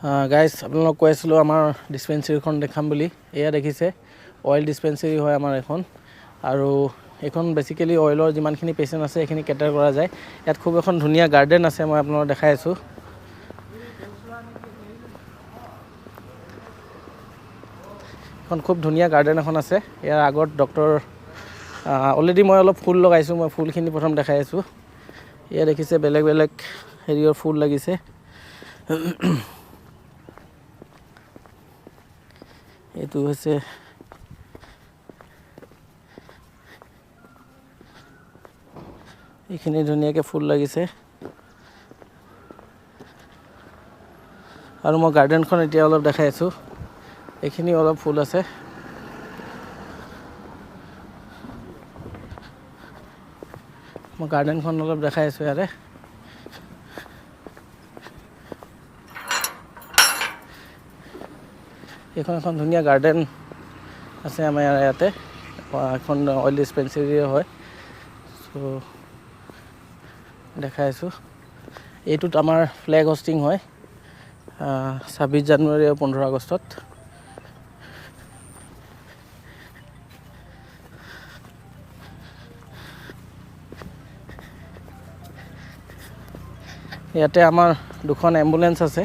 Guys আপোনালোকক কৈ আছিলোঁ আমাৰ ডিছপেঞ্চেৰীখন দেখাম বুলি। এয়া দেখিছে অইল ডিছপেঞ্চেৰী হয় আমাৰ এখন, আৰু এইখন বেচিকেলি অইলৰ যিমানখিনি পেচেণ্ট আছে সেইখিনি কেটাৰ কৰা যায়। ইয়াত খুব এখন ধুনীয়া গাৰ্ডেন আছে, মই আপোনালোকক দেখাই আছোঁ। এখন খুব ধুনীয়া গাৰ্ডেন এখন আছে। ইয়াৰ আগত ডক্টৰ অলৰেডি মই অলপ ফুল লগাইছোঁ, মই ফুলখিনি প্ৰথম দেখাই আছোঁ। এয়া দেখিছে বেলেগ বেলেগ হেৰিয়ৰ ফুল লাগিছে। এইটো হৈছে এইখিনি ধুনীয়াকৈ ফুল লাগিছে, আৰু মই গাৰ্ডেনখন এতিয়া অলপ দেখাই আছোঁ। এইখিনি অলপ ফুল আছে। মই গাৰ্ডেনখন অলপ দেখাই আছোঁ ইয়াতে। এইখন এখন ধুনীয়া গাৰ্ডেন আছে আমাৰ ইয়াতে। এখন অইল ডিছপেঞ্চেৰী হয়, চ' দেখাই আছোঁ। এইটোত আমাৰ ফ্লেগ হোষ্টিং হয় 26 জানুৱাৰী আৰু 15 আগষ্টত। ইয়াতে আমাৰ দুখন এম্বুলেঞ্চ আছে।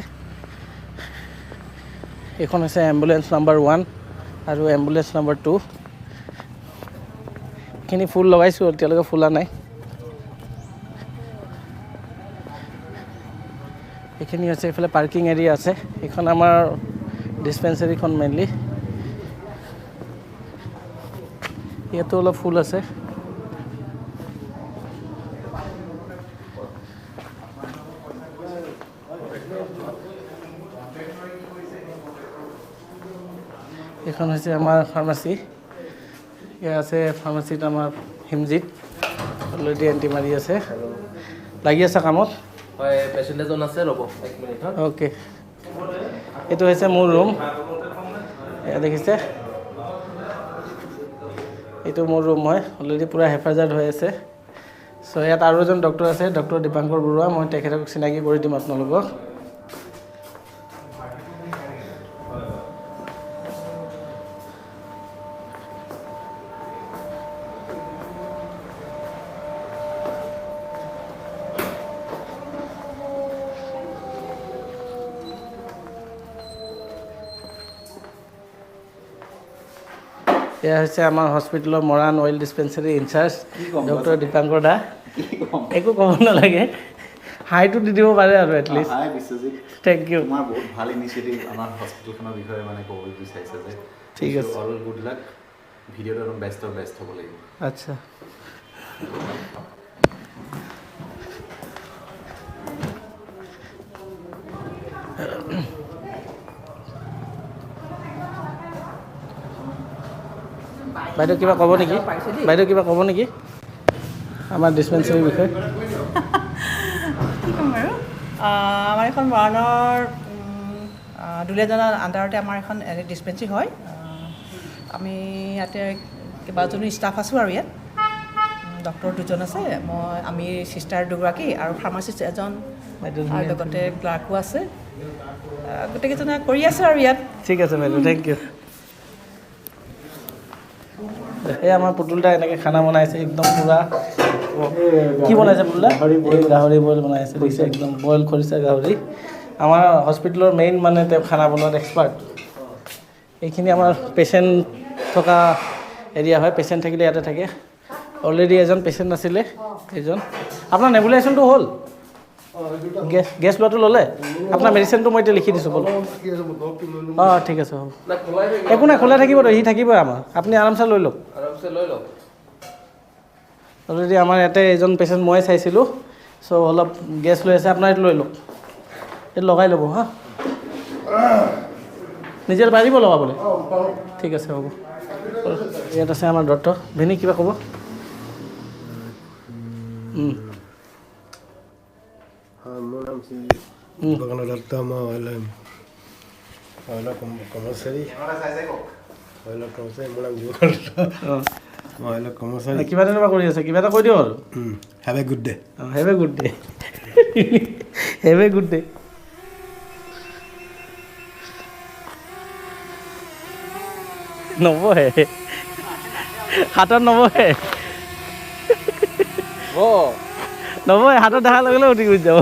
এইখন হৈছে এম্বুলেঞ্চ নাম্বাৰ 1 আৰু এম্বুলেঞ্চ নাম্বাৰ 2। এইখিনি ফুল লগাইছোঁ, এতিয়ালৈকে ফুলা নাই। এইখিনি হৈছে এইফালে পাৰ্কিং এৰিয়া আছে। এইখন আমাৰ ডিছপেঞ্চেৰীখন মেইনলি। ইয়াতো অলপ ফুল আছে। এইখন হৈছে আমাৰ ফাৰ্মাচী। ইয়াত আছে ফাৰ্মাচীত আমাৰ হিমজিত অলৰেডি এণ্টি মাৰি আছে, লাগি আছে কামত। হয়, পেচেণ্ট এজন আছে, ৰ'ব 1 মিনিট। অ'কে, এইটো হৈছে মোৰ ৰুম। এয়া দেখিছে, এইটো মোৰ ৰুম হয়। অলৰেডি পূৰা হেফাজত হৈ আছে। চ' ইয়াত আৰু এজন ডক্টৰ আছে, ডক্টৰ দীপাংকৰ বৰুৱা। মই তেখেতক চিনাকি কৰি দিম আপোনালোকক। এয়া হৈছে আমাৰ হস্পিটেলৰ Moran oil dispensary in charge doctor Dipankar da. একো ক'ব নালাগে, হাইটো দি দিব পাৰে আৰু at least. Hi Biswajit, thank you. তোমাৰ বহুত ভাল ইনিচিয়েটিভ আমাৰ হস্পিটেলখনৰ বিষয়ে মানে ক'ব বিচাৰিছে যে। ঠিক আছে, অল গুড লাক। ভিডিঅ'টো একদম বেষ্ট হ'ব লাগিব। আচ্ছা। বাইদেউ কিবা ক'ব নেকি? বাইদেউ কিবা ক'ব নেকি আমাৰ ডিছপেঞ্চেৰীৰ বিষয়ে? কি ক'ম বাৰু, আমাৰ এখন মৰাণৰ দুলীয়াজানৰ আণ্ডাৰতে আমাৰ এখন ডিছপেঞ্চেৰী হয়। আমি ইয়াতে কেইবাজনো ষ্টাফ আছোঁ, আৰু ইয়াত ডক্টৰ 2জন আছে, আমি চিষ্টাৰ 2গৰাকী আৰু ফাৰ্মাচিষ্ট এজন, আৰু লগতে ক্লাৰ্কো আছে। গোটেইকেইজনে কৰি আছে আৰু ইয়াত। ঠিক আছে বাইদেউ, থেংক ইউ। এই আমাৰ পুতুলটা এনেকৈ খানা বনাইছে, একদম পূৰা। কি বনাইছে পুতুলটা? গাহৰি বইল বনাইছে, দিছে একদম বইল খৰিচা গাহৰি। আমাৰ হস্পিটেলৰ মেইন মানে তেওঁ খানা বনোৱাত এক্সপাৰ্ট। এইখিনি আমাৰ পেচেণ্ট থকা এৰিয়া হয়, পেচেণ্ট থাকিলে ইয়াতে থাকে। অলৰেডি এজন পেচেণ্ট আছিলে, এইজন। আপোনাৰ নেবুলাইজেশ্যনটো হ'ল? গেছ লোৱাটো ল'লে? আপোনাৰ মেডিচিনটো মই এতিয়া লিখি দিছোঁ বোলো। অঁ ঠিক আছে, হ'ব, একো নাই, খোলা থাকিবতো, সি থাকিবই আমাৰ। আপুনি আৰামছে লৈ লওক। অলৰেডি আমাৰ ইয়াতে এজন পেচেণ্ট মই চাইছিলোঁ, চ' অলপ গেছ লৈ আছে। আপোনাৰ এইটো লৈ লওক, এইটো লগাই ল'ব হা। নিজে পাৰিব লগাবলৈ? ঠিক আছে, হ'ব। ইয়াত আছে আমাৰ ডক্টৰ। ভিনি কিবা ক'ব? মোৰ নাম দোকানৰ ডক্টৰ, মই অইলৰ কৰ্মচাৰী। মোৰ নাম মই অইলৰ কৰ্মচাৰী। কিবা এটা কৰি আছে, কিবা এটা কৈ দিওঁ আৰু। Have a good day. Have a good day. Have a good day. নবহে হাতত নবহে নবহে হাতত দেখাৰ লগে লগে উঠি গুচি যাব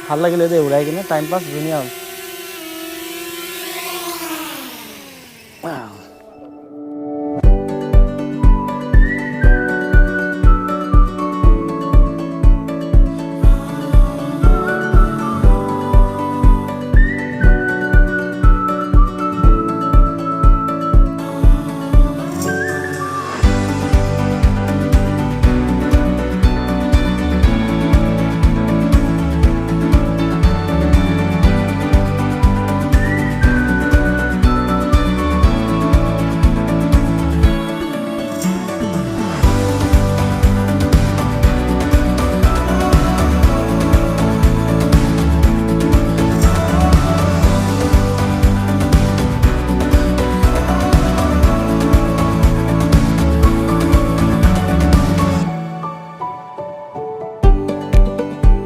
ভাল লাগিলে দেই উৰাই কিনে টাইম পাছ ধুনীয়া হ'ল